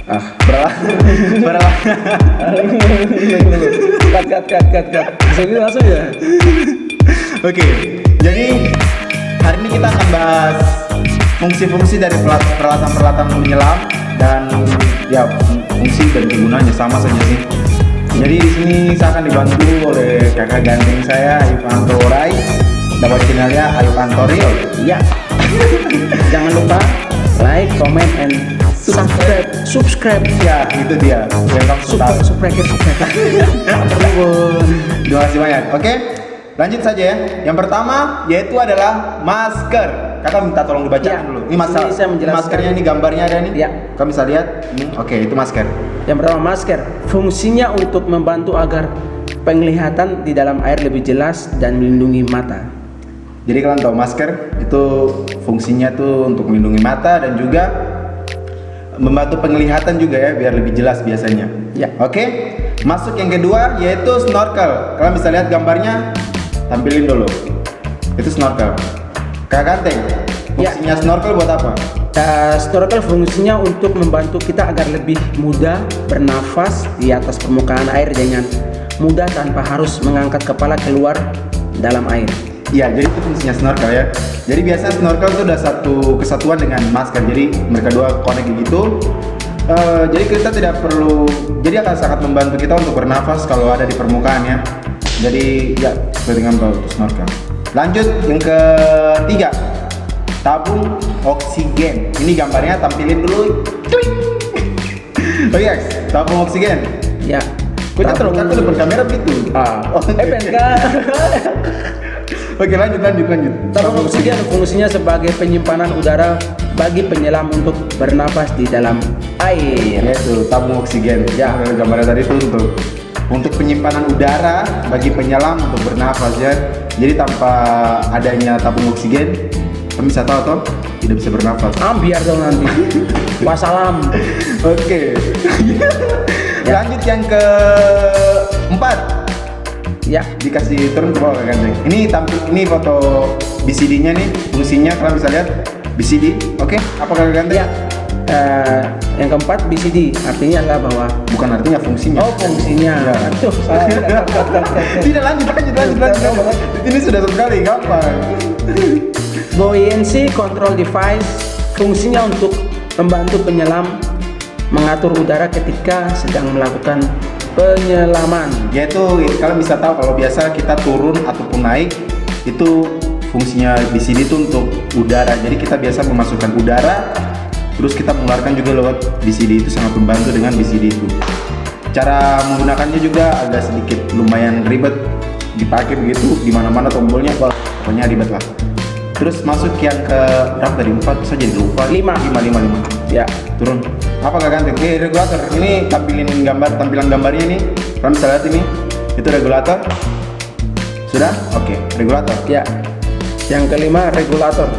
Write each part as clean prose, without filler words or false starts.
Berapa? Cut. Bisa gitu langsung ya. Oke, jadi hari ini kita akan bahas fungsi-fungsi dari peralatan-peralatan menyelam dan ya fungsi dan kegunaannya sama saja sih. Jadi di sini saya akan dibantu oleh kakak ganteng saya Ayub Antorai. Dapat channelnya Ayub Antoril. Ya. Jangan lupa like, comment, and subscribe. Ya, itu dia. Welcome to Tahu. Subscribe. Terima kasih banyak. Oke, lanjut saja ya. Yang pertama yaitu adalah masker. Kakak minta tolong dibaca Ya, dulu. Ini masalah. ini saya menjelaskan. Maskernya ini gambarnya ada nih. Ya. Kamu bisa lihat. Oke, itu masker. Yang pertama masker, fungsinya untuk membantu agar penglihatan di dalam air lebih jelas dan melindungi mata. Jadi kalian tahu masker itu fungsinya tuh untuk melindungi mata dan juga membantu penglihatan juga ya biar lebih jelas biasanya. Ya. Oke. Masuk yang kedua yaitu snorkel. Kalian bisa lihat gambarnya. Tampilin dulu. Itu snorkel. Kak Ganteng, Ya. fungsinya snorkel buat apa? Snorkel fungsinya untuk membantu kita agar lebih mudah bernafas di atas permukaan air dengan mudah tanpa harus mengangkat kepala keluar dalam air. Ya, jadi itu fungsinya snorkel ya. Jadi biasanya snorkel itu udah satu kesatuan dengan masker. Jadi mereka dua connect gitu. Jadi kita tidak perlu. Jadi akan sangat membantu kita untuk bernafas kalau ada di permukaan ya. Jadi ya seperti yang tahu itu snorkel. Lanjut yang ketiga, tabung oksigen. Ini gambarnya tampilin dulu. Oh yes, tabung oksigen. Ya. Kok terus aku depan kamera begitu? PNK. Oke, lanjut. Tabung oksigen fungsinya sebagai penyimpanan udara bagi penyelam untuk bernapas di dalam air. Yaitu tabung oksigen. Ya, gambarnya tadi itu untuk penyimpanan udara bagi penyelam untuk bernafas ya. Jadi tanpa adanya tabung oksigen, kami bisa tahu toh tidak bisa bernafas. Biar dong nanti. Wassalam. Oke. Lanjut yang keempat. Ya. Dikasih turun ke bawah kan. Ini foto BCD-nya nih, fungsinya kalian bisa lihat BCD. Oke, apa kalian ganteng? Ya. Yang keempat BCD artinya adalah bahwa Bukan artinya fungsinya. fungsinya. Ya. Aduh, salah. Tidak lanjut. Ini sudah sekali gampang. Buoyancy control device fungsinya untuk membantu penyelam mengatur udara ketika sedang melakukan penyelaman. Yaitu kalian bisa tahu kalau biasa kita turun ataupun naik itu fungsinya BCD itu untuk udara. Jadi kita biasa memasukkan udara terus kita mengeluarkan juga lewat BCD. Itu sangat membantu dengan BCD itu. Cara menggunakannya juga agak sedikit lumayan ribet dipakai begitu di mana-mana tombolnya pokoknya ribet lah. Terus masuk yang ke berapa tadi? 4 saja jadi lupa. 5. Ya. Turun. Apa Kak Ganteng? Regulator. Ini tampilan gambarnya nih. Kalian bisa lihat ini. Itu regulator. Sudah? Oke, regulator. Ya. Yang kelima regulator.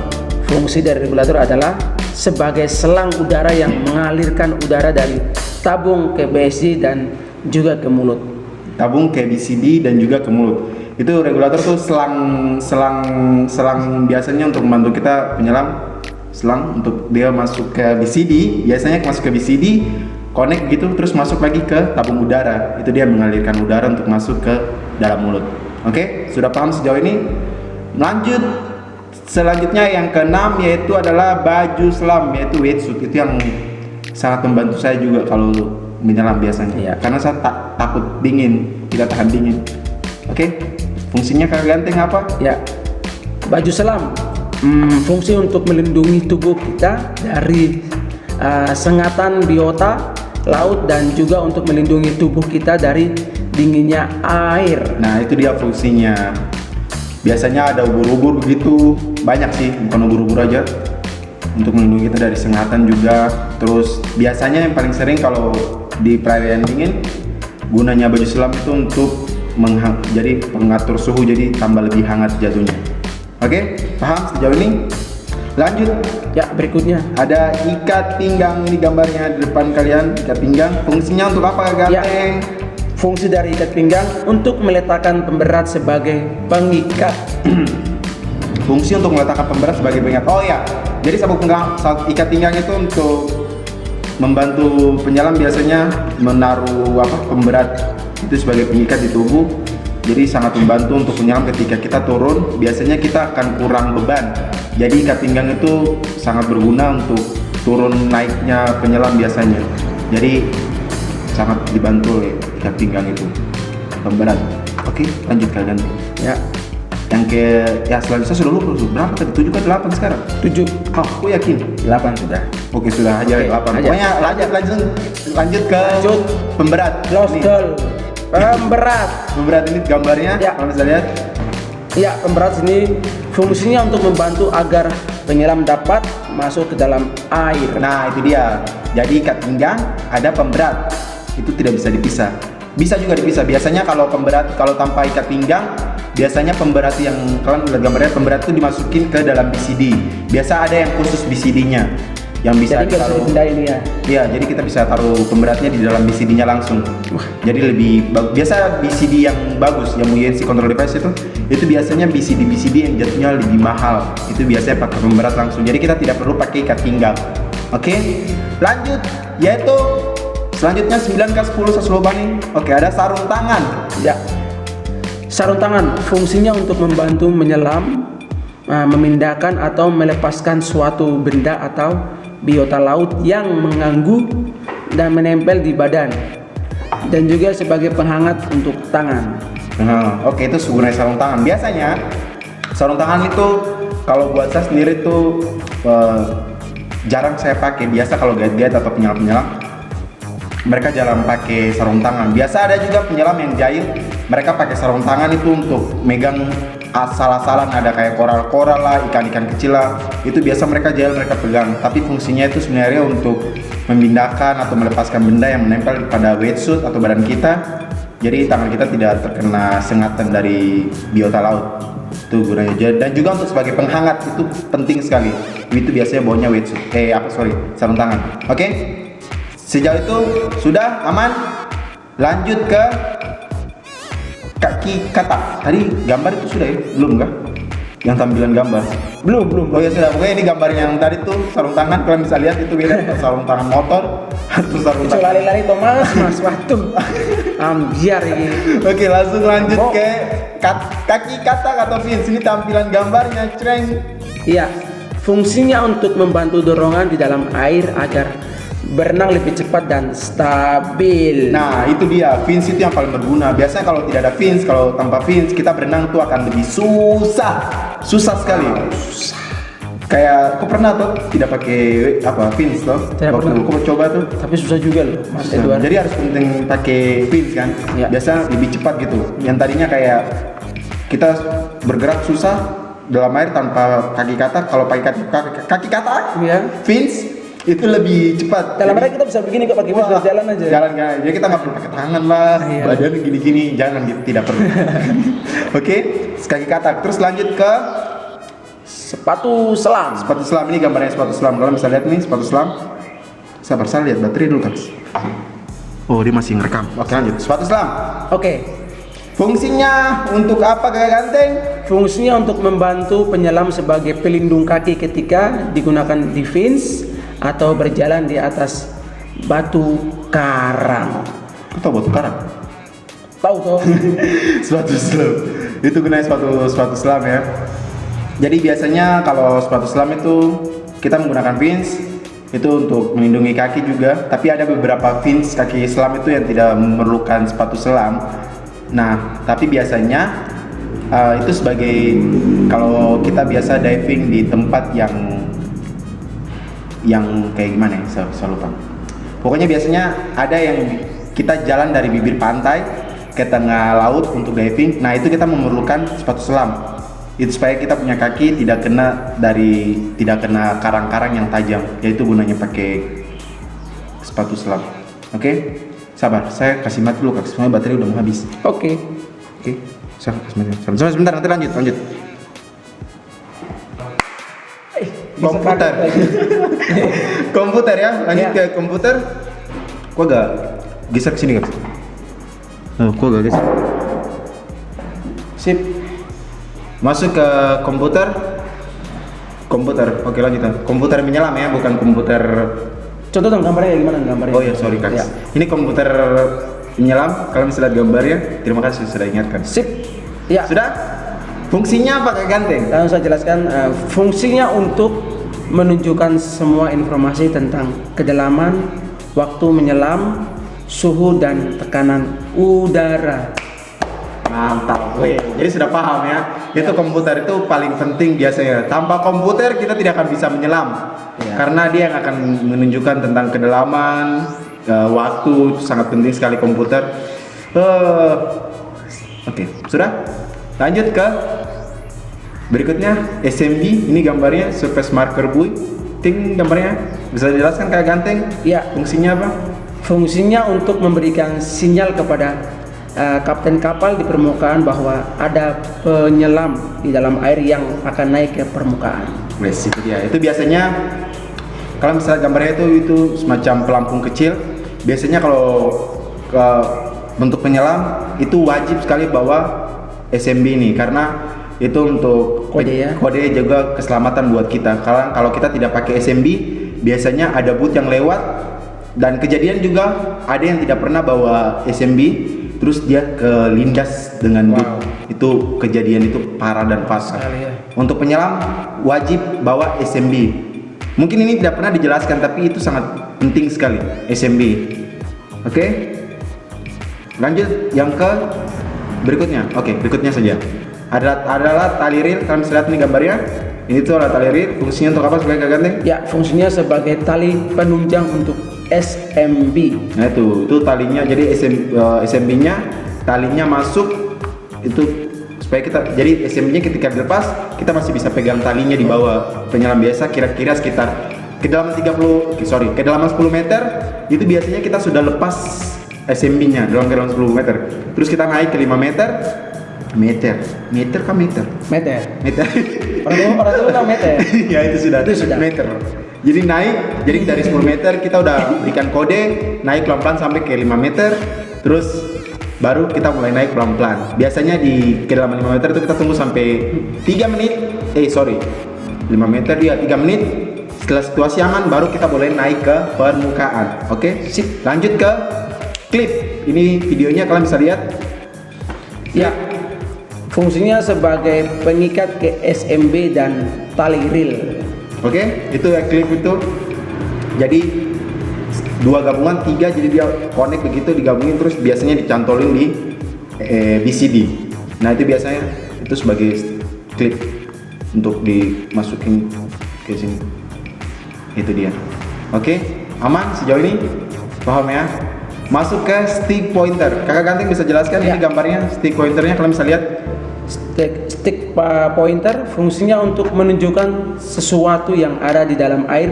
Fungsi dari regulator adalah sebagai selang udara yang mengalirkan udara dari tabung ke BCD dan juga ke mulut. Tabung ke BCD dan juga ke mulut. Itu regulator tuh selang biasanya untuk membantu kita penyelam. Selang untuk dia masuk ke BCD, biasanya masuk ke BCD, connect gitu terus masuk lagi ke tabung udara. Itu dia mengalirkan udara untuk masuk ke dalam mulut. Oke, sudah paham sejauh ini? Lanjut. Selanjutnya yang keenam yaitu adalah baju selam, yaitu wetsuit. Itu yang sangat membantu saya juga kalau menyelam biasanya. Iya. Karena saya takut dingin, tidak tahan dingin. Oke, fungsinya Kak Ganteng apa? Ya. Baju selam fungsi untuk melindungi tubuh kita dari sengatan biota laut dan juga untuk melindungi tubuh kita dari dinginnya air. Nah, itu dia fungsinya. Biasanya ada ubur-ubur begitu, banyak sih, bukan ubur-ubur aja. Untuk melindungi kita dari sengatan juga. Terus biasanya yang paling sering kalau di perairan dingin gunanya baju selam itu untuk jadi pengatur suhu, jadi tambah lebih hangat jatuhnya. Oke, paham sejauh ini? Lanjut. Ya, berikutnya Ada ikat pinggang, ini gambarnya di depan kalian, ikat pinggang. Fungsinya untuk apa Ganteng? fungsi dari ikat pinggang untuk meletakkan pemberat sebagai pengikat. Fungsi untuk meletakkan pemberat sebagai pengingat. Oh ya, jadi sabuk ikat pinggang itu untuk membantu penyelam biasanya menaruh pemberat itu sebagai pengikat di tubuh. Jadi sangat membantu untuk penyelam ketika kita turun. Biasanya kita akan kurang beban. Jadi ikat pinggang itu sangat berguna untuk turun naiknya penyelam biasanya. Jadi sangat dibantu oleh ikat pinggang itu pemberat. Oke, lanjut kalian. Ya. Yang selanjutnya sudah lupa berapa tadi? 7 ke 8 sekarang? 7. Oh, aku yakin 8 sudah. Oke, sudah aja 8. aja. Pokoknya lanjut ke pemberat. Lost Nih. goal. Pemberat. Pemberat ini gambarnya, Ya. kalau bisa lihat. Ya, pemberat sini fungsinya untuk membantu agar penyelam dapat masuk ke dalam air. Nah, itu dia. Jadi ikat pinggang ada pemberat. Itu tidak bisa dipisah. Bisa juga dipisah. Biasanya kalau tanpa ikat pinggang, biasanya pemberat yang kalian lihat gambarnya, pemberat itu dimasukin ke dalam BCD. Biasa ada yang khusus BCD-nya yang bisa Jadi ditaruh. pindah ini ya. Iya, jadi kita bisa taruh pemberatnya di dalam BCD-nya langsung. Jadi lebih biasa BCD yang bagus, yang UNC control device itu biasanya BCD yang jatuhnya lebih mahal. Itu biasanya pakai pemberat langsung. Jadi kita tidak perlu pakai ikat pinggang. Oke. Lanjut, yaitu selanjutnya 9K10 Saslobani. Oke, ada sarung tangan. Ya. Sarung tangan fungsinya untuk membantu menyelam, memindahkan atau melepaskan suatu benda atau biota laut yang mengganggu dan menempel di badan, dan juga sebagai penghangat untuk tangan. Nah, oke, itu gunanya sarung tangan. Biasanya sarung tangan itu kalau buat saya sendiri tuh jarang saya pakai. Biasa kalau guide-guide atau penyelam-penyelam mereka jarang pakai sarung tangan. Biasa ada juga penyelam yang jahil, mereka pakai sarung tangan itu untuk megang asal-asalan, ada kayak koral-koral lah, ikan-ikan kecil lah. Itu biasa mereka jahil, mereka pegang. Tapi fungsinya itu sebenarnya untuk memindahkan atau melepaskan benda yang menempel pada wetsuit atau badan kita. Jadi tangan kita tidak terkena sengatan dari biota laut. Itu gunanya. Dan juga untuk sebagai penghangat itu penting sekali. Itu biasanya bawanya wetsuit. Sarung tangan. Oke? Sejauh itu sudah aman. Lanjut ke kaki kata. Tadi gambar itu sudah ya? Belum kah? Yang tampilan gambar. Belum. Oh ya sudah. Pokoknya ini gambar yang tadi tuh sarung tangan. Kalian bisa lihat itu beda sarung tangan motor atau sarung Itu tangan. lari-lari Thomas, mas waktu. Biar ini. Oke, langsung lanjut ke kaki katak atau fins. Ini tampilan gambarnya, Creng. Iya, fungsinya untuk membantu dorongan di dalam air agar berenang lebih cepat dan stabil. Nah, itu dia, fins itu yang paling berguna. Biasanya kalau tidak ada fins, kalau tanpa fins kita berenang tuh akan lebih susah sekali. Kayak aku pernah tuh tidak pakai fins tuh. Tidak Waktu pernah. aku coba tuh. Tapi susah juga loh, Mas Susah. Edward. Jadi harus penting pakai fins kan. Ya. Biasa lebih cepat gitu. Yang tadinya kayak kita bergerak susah dalam air tanpa kaki katak. Kalau pakai kaki katak, Iya. fins itu lebih cepat. Dalam air kita bisa begini kok pakai bis jalan aja. Jalan kan. Jadi kita nggak perlu pakai tangan lah. Iya. Badan gini-gini, jangan gitu, tidak perlu. Oke, kaki katak. Terus lanjut ke Sepatu selam. sepatu selam. Ini gambarnya sepatu selam. Kalian bisa lihat nih sepatu selam. Sabar, saya lihat baterai dulu kan. Oh, dia masih ngerekam. Oke, lanjut. Sepatu selam. Oke. Fungsinya untuk apa, Kakak Ganteng? Fungsinya untuk membantu penyelam sebagai pelindung kaki ketika digunakan di fins atau berjalan di atas batu karang. Kau tahu batu karang? Tahu toh? Sepatu selam. Itu gunanya sepatu selam ya. Jadi biasanya kalau sepatu selam itu kita menggunakan fins itu untuk melindungi kaki juga. Tapi ada beberapa fins kaki selam itu yang tidak memerlukan sepatu selam. Nah, tapi biasanya itu sebagai kalau kita biasa diving di tempat yang kayak gimana ya? Saya lupa. Pokoknya biasanya ada yang kita jalan dari bibir pantai ke tengah laut untuk diving. Nah, itu kita memerlukan sepatu selam. Itu supaya kita punya kaki tidak kena karang-karang yang tajam. Yaitu gunanya pakai sepatu selam. Oke? Sabar, saya kasih mati dulu, soalnya baterai udah mau habis. Oke. Oke, saya kasih mati. Sebentar, nanti lanjut. Komputer. Komputer ya, lanjut Ya. ke komputer. Gua agak geser ke sini, guys. Gua agak geser. Sip. Masuk ke komputer. Oke, lanjut. Komputer menyelam ya, bukan komputer Contoh dong gambarnya kayak gimana gambarnya? Oh ya, sorry Kak. Ya. Ini komputer penyelam, kalau bisa lihat gambarnya, terima kasih sudah ingatkan. Sip. Ya. Sudah? Fungsinya apa Kak Ganteng? Langsung saya jelaskan. Fungsinya untuk menunjukkan semua informasi tentang kedalaman, waktu menyelam, suhu dan tekanan udara. Mantap, weh. Jadi sudah paham ya. Itu komputer itu paling penting biasanya. Tanpa komputer kita tidak akan bisa menyelam. Ya. Karena dia yang akan menunjukkan tentang kedalaman, waktu, sangat penting sekali komputer. Oke, sudah? Lanjut ke berikutnya SMB. Ini gambarnya surface marker buoy. Ting gambarnya bisa dijelaskan Kak Ganteng? Ya. Fungsinya apa? Fungsinya untuk memberikan sinyal kepada kapten kapal di permukaan bahwa ada penyelam di dalam air yang akan naik ke permukaan. Wes, itu dia. Itu biasanya kalau misalnya gambarnya itu semacam pelampung kecil. Biasanya kalau ke bentuk penyelam itu wajib sekali bawa SMB ini karena itu untuk Kode ya. Kode juga keselamatan buat kita. Karena kalau kita tidak pakai SMB, biasanya ada boot yang lewat dan kejadian juga ada yang tidak pernah bawa SMB terus dia kelindas dengan boot. Itu kejadian itu parah dan fatal. Ya. Untuk penyelam wajib bawa SMB. Mungkin ini tidak pernah dijelaskan tapi itu sangat penting sekali SMB. Oke? Lanjut yang ke berikutnya. Oke, berikutnya saja. Adalah tali reel. Kalian bisa lihat nih gambarnya. Ini tuh adalah tali reel. Fungsinya untuk apa sebagai Kak Ganteng? Ya, fungsinya sebagai tali penunjang untuk SMB. Nah itu talinya. Jadi SMB-nya talinya masuk itu supaya kita, jadi SMB-nya ketika dilepas kita masih bisa pegang talinya di bawah penyelam biasa. Kira-kira sekitar kedalaman 10 meter itu biasanya kita sudah lepas SMB-nya dalam kedalaman 10 meter. Terus kita naik ke 5 meter. Meter kah meter? Meter. Orang tua tahu meter. Ya itu sudah meter. Jadi naik, jadi dari 10 meter kita udah berikan kode naik pelan-pelan sampai ke 5 meter. Terus baru kita mulai naik pelan-pelan. Biasanya di kedalaman 5 meter itu kita tunggu sampai 3 menit. 5 meter dia 3 menit. Setelah situasi aman baru kita boleh naik ke permukaan. Oke? Sip. Lanjut ke klip. Ini videonya kalian bisa lihat. Ya. Fungsinya sebagai pengikat ke SMB dan tali reel. Oke, itu ya klip itu. Jadi dua gabungan 3, jadi dia connect begitu digabungin terus biasanya dicantolin di BCD. Nah itu biasanya itu sebagai klip untuk dimasukin ke sini. Itu dia. Oke, aman sejauh ini? Paham ya? Masuk ke stick pointer. Kakak Ganteng bisa jelaskan Ya. ini gambarnya stick pointernya kalian bisa lihat. Stick pointer fungsinya untuk menunjukkan sesuatu yang ada di dalam air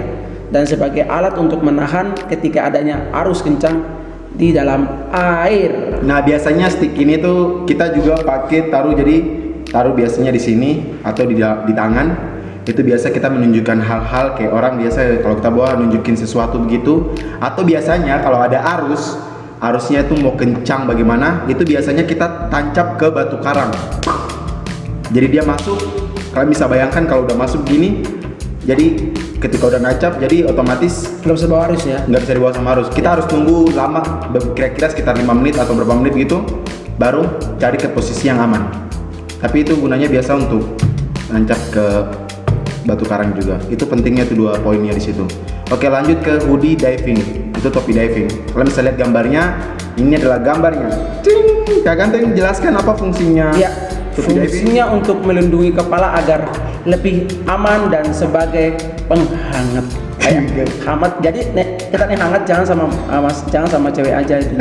dan sebagai alat untuk menahan ketika adanya arus kencang di dalam air. Nah biasanya stick ini tuh kita juga pakai taruh biasanya di sini atau di tangan. Itu biasa kita menunjukkan hal-hal kayak orang biasa kalau kita bawa nunjukin sesuatu begitu. Atau biasanya kalau ada arusnya itu mau kencang bagaimana, itu biasanya kita tancap ke batu karang. Jadi dia masuk, kalian bisa bayangkan kalau udah masuk gini, jadi ketika udah nancap, jadi otomatis Belum sebawa arus ya? nggak bisa dibawa sama arus. Kita harus tunggu lama, kira-kira sekitar 5 menit atau berapa menit gitu, baru cari ke posisi yang aman. Tapi itu gunanya biasa untuk nancap ke batu karang juga. Itu pentingnya tuh 2 poinnya di situ. Oke, lanjut ke hoodie diving. Itu topi diving. Kalian bisa lihat gambarnya. Ini adalah gambarnya. Ting! Kak Ganteng jelaskan apa fungsinya? Ya, topi diving? fungsinya untuk melindungi kepala agar lebih aman dan sebagai penghangat. Kayak hangat. Jadi kita nih hangat jangan sama cewek aja itu.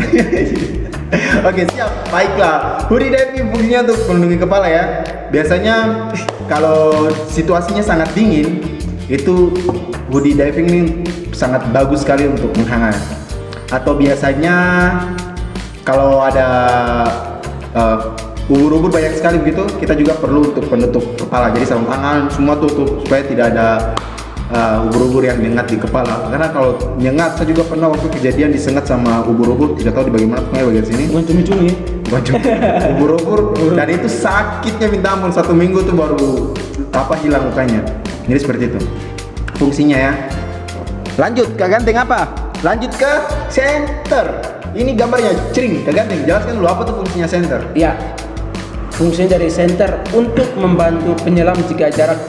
Oke, siap. Baiklah. Hoodie diving fungsinya untuk melindungi kepala ya. Biasanya kalau situasinya sangat dingin, itu hoodie diving ini sangat bagus sekali untuk menghangat. Atau biasanya kalau ada ubur-ubur banyak sekali begitu, kita juga perlu untuk penutup kepala. Jadi sarung tangan semua tutup supaya tidak ada ubur-ubur yang nyengat di kepala. Karena kalau nyengat, saya juga pernah waktu kejadian disengat sama ubur-ubur, tidak tahu di bagian mana, pokoknya bagian sini. Bukan cumi-cumi. Ubur-ubur dan itu sakitnya minta ampun, 1 minggu tuh baru hilang mukanya. Jadi seperti itu fungsinya ya. Lanjut Kak Ganteng apa? Lanjut ke center. Ini gambarnya cering. Kak Ganteng, jelaskan dulu apa tuh fungsinya center. Ya, fungsinya dari center untuk membantu penyelam jika jarak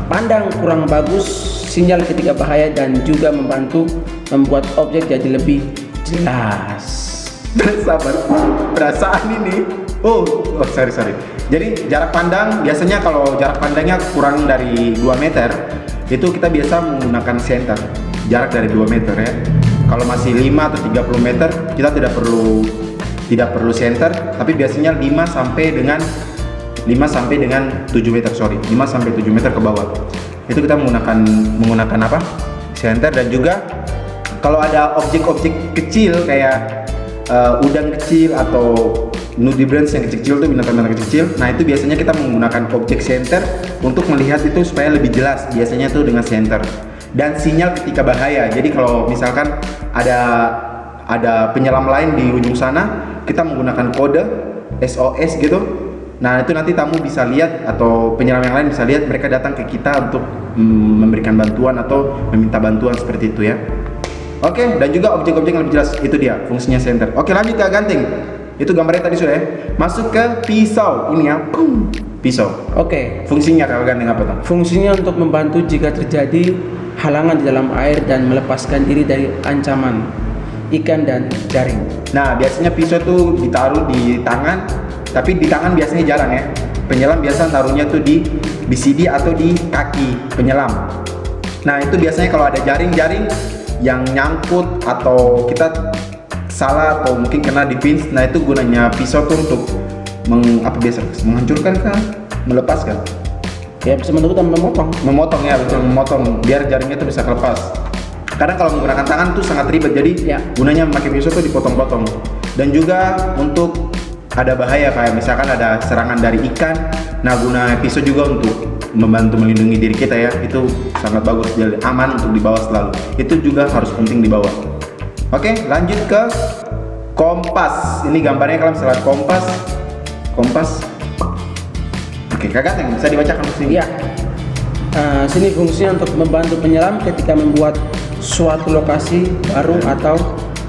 pandang kurang bagus, sinyal ketika bahaya, dan juga membantu membuat objek jadi lebih jelas. Sabar, perasaan ini. Oh, sorry. Jadi jarak pandang, biasanya kalau jarak pandangnya kurang dari 2 meter, itu kita biasa menggunakan center. Jarak dari 2 meter ya. Kalau masih 5 atau 30 meter, kita tidak perlu center, tapi biasanya 5 sampai dengan 7 meter, 5 sampai 7 meter ke bawah. Itu kita menggunakan apa? Center. Dan juga kalau ada objek-objek kecil kayak udang kecil atau nudibranch yang kecil tuh, binatang-binatang kecil. Nah, itu biasanya kita menggunakan objek center untuk melihat itu supaya lebih jelas. Biasanya tuh dengan center. Dan sinyal ketika bahaya. Jadi kalau misalkan ada penyelam lain di ujung sana, kita menggunakan kode SOS gitu. Nah, itu nanti tamu bisa lihat atau penyelam yang lain bisa lihat, mereka datang ke kita untuk memberikan bantuan atau meminta bantuan seperti itu ya. Oke, dan juga objek-objek yang lebih jelas, itu dia fungsinya center. Oke, lanjut Kak Ganteng. Itu gambarnya tadi sudah ya. Masuk ke pisau. Ini ya. Pisau. Oke. Fungsinya Kak Ganteng apa tuh? Fungsinya untuk membantu jika terjadi halangan di dalam air dan melepaskan diri dari ancaman ikan dan jaring. Nah, biasanya pisau tuh ditaruh di tangan, tapi di tangan biasanya jarang ya. Penyelam biasa taruhnya tuh di BCD atau di kaki penyelam. Nah, itu biasanya kalau ada jaring-jaring yang nyangkut atau kita salah atau mungkin kena di pins, nah itu gunanya pisau tuh untuk menghancurkan kan, melepaskan. Ya, bisa menurut dan Memotong ya, betul, memotong biar jaringnya itu bisa kelepas. Kadang kalau menggunakan tangan tuh sangat ribet, jadi ya, gunanya memakai pisau tuh dipotong-potong. Dan juga untuk ada bahaya kayak misalkan ada serangan dari ikan, nah guna pisau juga untuk membantu melindungi diri kita ya. Itu sangat bagus, jadi aman untuk dibawa selalu. Itu juga harus penting dibawa. Oke, lanjut ke kompas. Ini gambarnya kalau misalnya kompas. Oke, Kak Ganteng bisa dibacakan sini. Ya. Sini fungsinya untuk membantu penyelam ketika membuat suatu lokasi baru atau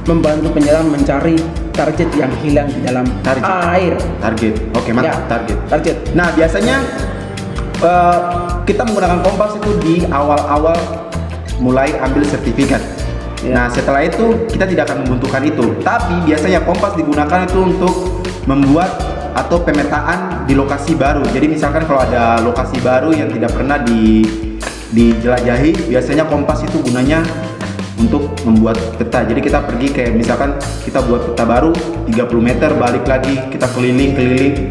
membantu penyelam mencari target yang hilang di dalam air. Target. Oke, mantap. Ya, target. Nah, biasanya kita menggunakan kompas itu di awal-awal mulai ambil sertifikat. Ya. Nah, setelah itu kita tidak akan membutuhkan itu. Tapi biasanya kompas digunakan itu untuk membuat atau pemetaan di lokasi baru. Jadi misalkan kalau ada lokasi baru yang tidak pernah dijelajahi, biasanya kompas itu gunanya untuk membuat peta. Jadi kita pergi kayak misalkan kita buat peta baru 30 meter, balik lagi kita keliling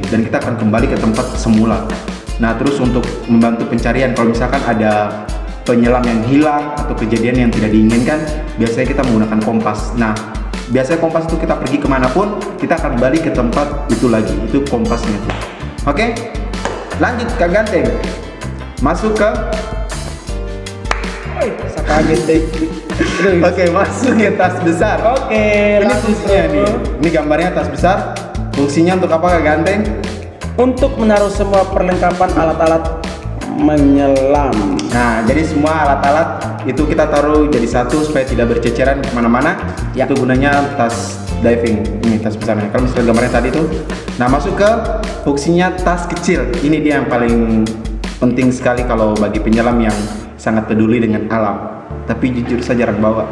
dan kita akan kembali ke tempat semula. Nah, terus untuk membantu pencarian, kalau misalkan ada penyelam yang hilang atau kejadian yang tidak diinginkan, biasanya kita menggunakan kompas. Nah, biasanya kompas itu kita pergi kemanapun, kita akan balik ke tempat itu lagi. Itu kompasnya tuh. Oke, lanjut Kak Ganteng. Masuk ke Kaget deh. Oke, masuk ke tas besar. Oke, Ini fungsinya nih. Ini gambarnya tas besar. Fungsinya untuk apa Kak Ganteng? Untuk menaruh semua perlengkapan alat-alat menyelam. Nah, jadi semua alat-alat itu kita taruh jadi satu supaya tidak berceceran kemana-mana. Ya. Itu gunanya tas diving. Ini tas besarnya. Kalau misalnya gambarnya tadi tuh. Nah, masuk ke fungsinya tas kecil. Ini dia yang paling penting sekali kalau bagi penyelam yang sangat peduli dengan alam. Tapi jujur saya jarang bawa.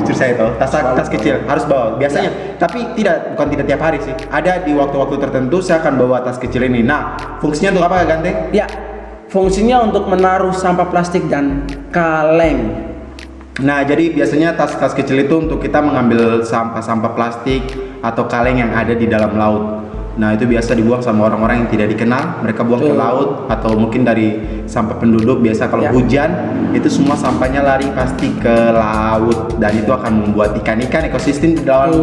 Jujur saya tahu tas kecil harus bawa biasanya. Tapi bukan tidak tiap hari sih. Ada di waktu-waktu tertentu saya akan bawa tas kecil ini. Nah, fungsinya untuk apa Kak Ganteng? Ya, fungsinya untuk menaruh sampah plastik dan kaleng. Nah, jadi biasanya tas-tas kecil itu untuk kita mengambil sampah-sampah plastik atau kaleng yang ada di dalam laut. Nah, itu biasa dibuang sama orang-orang yang tidak dikenal. Mereka buang ke laut atau mungkin dari sampah penduduk. Biasa kalau hujan, itu semua sampahnya lari pasti ke laut. Dan itu akan membuat ikan-ikan ekosistem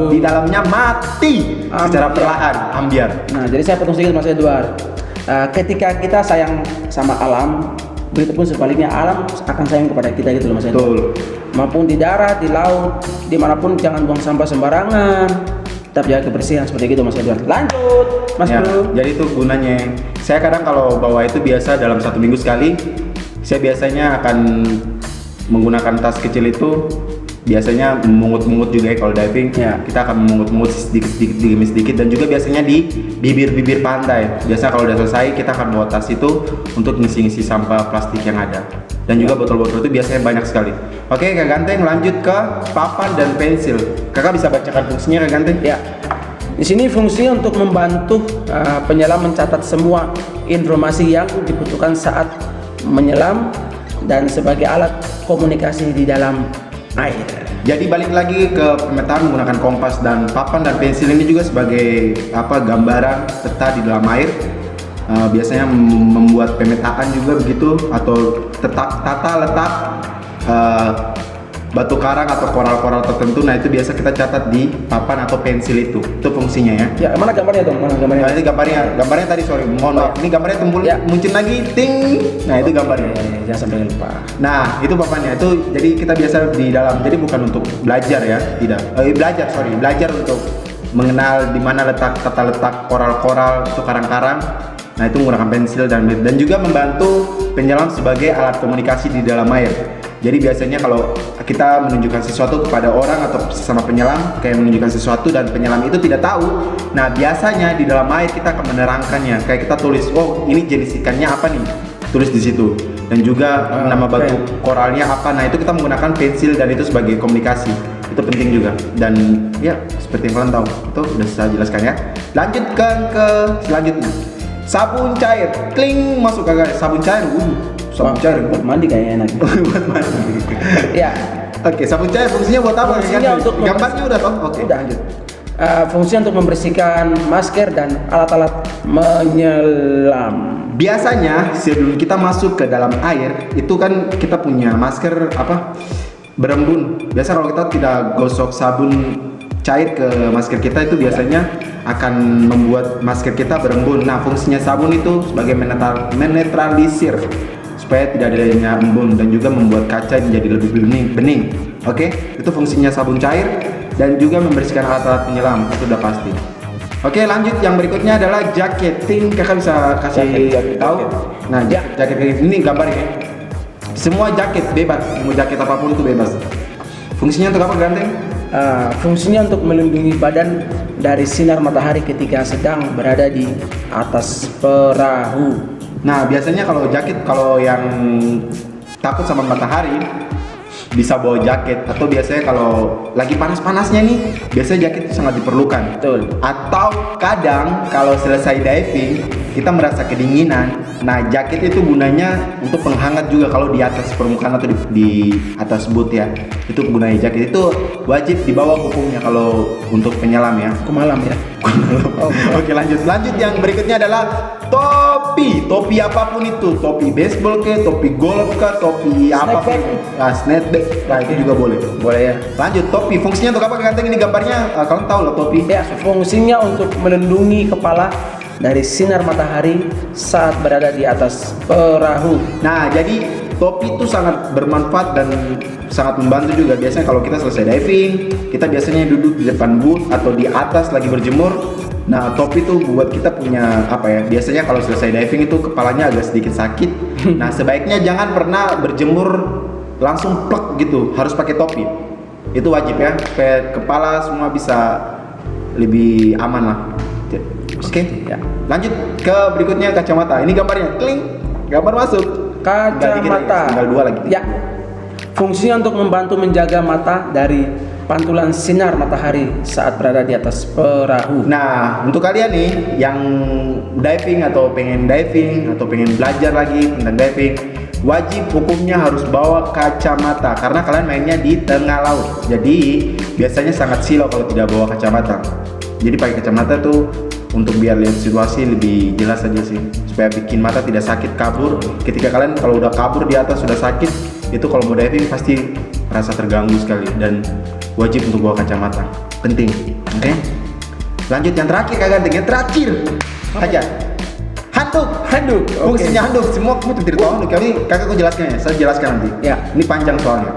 di dalamnya mati secara perlahan, ambiar. Nah, jadi saya potong sedikit Mas Edward. Ketika kita sayang sama alam, begitupun sebaliknya alam akan sayang kepada kita gitu loh Mas Edward. Betul. Maupun di darat, di laut, dimanapun jangan buang sampah sembarangan. Tetap jaga kebersihan seperti itu Mas Edward. Lanjut Mas Ya, Bro. jadi itu gunanya. Saya kadang kalau bawa itu biasa dalam 1 minggu sekali. Saya biasanya akan menggunakan tas kecil itu biasanya memungut-mungut juga ya kalau diving. Ya. Kita akan memungut-mungut sedikit-sedikit demi sedikit, dan juga biasanya di bibir-bibir pantai. Biasa kalau udah selesai kita akan bawa tas itu untuk ngisi-ngisi sampah plastik yang ada. Dan juga botol-botol itu biasanya banyak sekali. Oke Kak Ganteng, lanjut ke papan dan pensil. Kakak bisa bacakan fungsinya Kak Ganteng? Ya. Di sini fungsinya untuk membantu penyelam mencatat semua informasi yang dibutuhkan saat menyelam dan sebagai alat komunikasi di dalam air. Jadi balik lagi ke pemetaan menggunakan kompas dan papan dan pensil ini juga sebagai gambaran peta di dalam air. Biasanya membuat pemetaan juga begitu, atau tata letak batu karang atau koral-koral tertentu. Nah itu biasa kita catat di papan atau pensil itu fungsinya ya. Ya, mana gambarnya dong? Mana gambarnya? Nah, ini gambarnya tadi, sorry, mohon maaf. Ini gambarnya muncul lagi, ting. Nah itu gambarnya. Jangan sampai lupa. Nah itu papannya itu, jadi kita biasa di dalam, jadi bukan untuk belajar ya, tidak. Belajar untuk mengenal di mana tata letak koral-koral atau karang-karang. Nah itu menggunakan pensil dan juga membantu penyelam sebagai alat komunikasi di dalam air. Jadi biasanya kalau kita menunjukkan sesuatu kepada orang atau sesama penyelam, kayak menunjukkan sesuatu dan penyelam itu tidak tahu, nah biasanya di dalam air kita akan menerangkannya. Kayak kita tulis, oh ini jenis ikannya apa nih, tulis di situ. Dan juga nama batu koralnya apa. Nah itu kita menggunakan pensil dan itu sebagai komunikasi. Itu penting juga. Dan ya seperti yang kalian tahu, itu udah saya jelaskan ya. Lanjutkan ke selanjutnya. Sabun cair, kling, masuk kagak? Sabun cair, sabun cair buat mandi kayaknya enak. buat mandi. Ya. Oke, sabun cair fungsinya buat apa? Fungsinya untuk gambarnya udah toh? Oke. Udah lanjut. Fungsinya untuk membersihkan masker dan alat-alat menyelam. Biasanya sebelum kita masuk ke dalam air, itu kan kita punya masker berembun. Biasa kalau kita tidak gosok sabun cair ke masker kita, itu biasanya akan membuat masker kita berembun. Nah fungsinya sabun itu sebagai menetralisir supaya tidak adanya embun, dan juga membuat kaca menjadi lebih bening. Oke, itu fungsinya sabun cair, dan juga membersihkan alat-alat penyelam, itu udah pasti. Oke, lanjut yang berikutnya adalah jaketing. Kakak bisa kasih tahu? Nah jaket ini gambarnya. Semua jaket bebas, mau jaket apapun itu bebas. Fungsinya untuk apa Ganteng? Fungsinya untuk melindungi badan dari sinar matahari ketika sedang berada di atas perahu. Nah biasanya kalau jaket, kalau yang takut sama matahari bisa bawa jaket, atau biasanya kalau lagi panas-panasnya nih, biasanya jaket itu sangat diperlukan. Betul. Atau kadang kalau selesai diving kita merasa kedinginan, nah jaket itu gunanya untuk penghangat juga kalau di atas permukaan atau di atas boot ya. Itu gunanya jaket itu wajib dibawa hukumnya kalau untuk penyelam ya. Malam ya. Oke, lanjut yang berikutnya adalah topi apapun itu, topi baseball ke, topi golf ke, topi apapun. Snapback, nah itu juga boleh ya. Lanjut, topi fungsinya untuk apa Ganteng? Ini gambarnya kalian tahu lah topi. Ya, fungsinya untuk melindungi kepala dari sinar matahari saat berada di atas perahu. Nah jadi topi itu sangat bermanfaat dan sangat membantu juga. Biasanya kalau kita selesai diving, kita biasanya duduk di depan booth atau di atas lagi berjemur. Nah topi itu buat kita punya biasanya kalau selesai diving itu kepalanya agak sedikit sakit. Nah sebaiknya jangan pernah berjemur langsung plek gitu, harus pakai topi. Itu wajib ya, supaya kepala semua bisa lebih aman lah. Oke, ya. Lanjut ke berikutnya, kacamata. Ini gambarnya, kling, gambar masuk. Kacamata. Tinggal 2 lagi. Ya. Fungsinya untuk membantu menjaga mata dari pantulan sinar matahari saat berada di atas perahu. Nah, untuk kalian nih yang diving atau pengen belajar lagi tentang diving, wajib hukumnya harus bawa kacamata karena kalian mainnya di tengah laut. Jadi biasanya sangat silau kalau tidak bawa kacamata. Jadi pakai kacamata tuh untuk biar lihat situasi lebih jelas aja sih, supaya bikin mata tidak sakit kabur. Ketika kalian kalau udah kabur di atas sudah sakit, itu kalau mau diving pasti merasa terganggu sekali, dan wajib untuk bawa kacamata, penting. Oke? Lanjut yang terakhir Kak Ganteng, yang terakhir aja. Handuk. Fungsinya handuk, semua kamu tidak tahu handuk. Ini kakak aku jelaskan ya, saya jelaskan nanti. Ya. Ini panjang soalnya.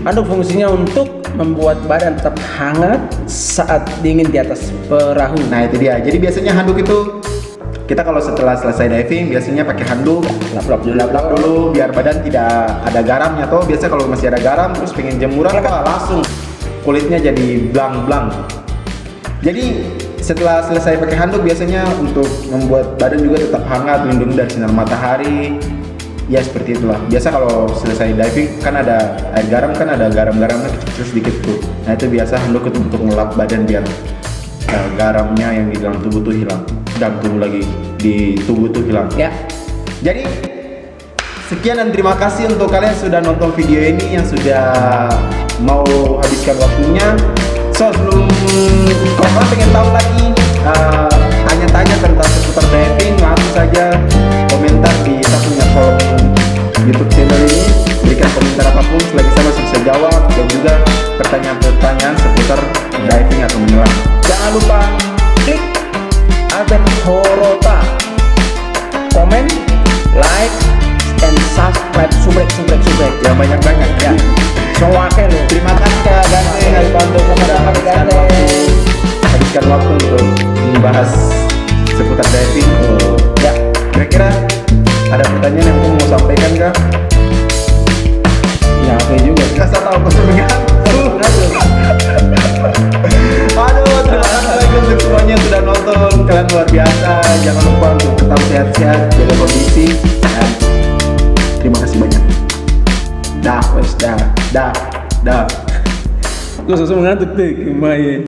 Handuk fungsinya untuk membuat badan tetap hangat saat dingin di atas perahu. Nah itu dia. Jadi biasanya handuk itu kita kalau setelah selesai diving biasanya pakai handuk, Lap-lap dulu. lap dulu biar badan tidak ada garamnya. Atau biasa kalau masih ada garam terus pengen jemuran, wah langsung kulitnya jadi blang-blang. Jadi setelah selesai pakai handuk biasanya untuk membuat badan juga tetap hangat, melindungi dari sinar matahari. Ya seperti itulah. Biasa kalau selesai diving kan ada air garam, kan ada garam-garamnya kecil-kecil sedikit tuh. Nah itu biasa handuk itu untuk ngelap badan biar garamnya yang di dalam tubuh tuh hilang, dan tubuh lagi di tubuh tuh hilang. Ya. Jadi sekian dan terima kasih untuk kalian sudah nonton video ini, yang sudah mau habiskan waktunya. So sebelum kalian pengen tahu lagi tanya-tanya tentang seputar diving, langsung saja komentar di satunya kolom YouTube channel ini. Berikan komentar apapun, selagi saya masih bisa jawab, dan juga pertanyaan-pertanyaan seputar diving atau menyelam. Jangan lupa klik Albert Horota, komen, like, and subscribe, subrek. Yang banyak-banyak ya. Soalnya lo. Terima kasih Kak Ganteng Alfando sudah habiskan waktu untuk membahas seputar diving. Ya, kira-kira ada pertanyaan yang kamu mau sampaikan Kak? Ya apa juga. Kasar tahu kesenangan. Aduh, terima kasih lagi untuk semuanya yang sudah nonton. Kalian luar biasa. Jangan lupa untuk tetap sehat-sehat, jaga kondisi, dan terima kasih banyak. Dah. Gue sosok mengantuk deh, kemarin.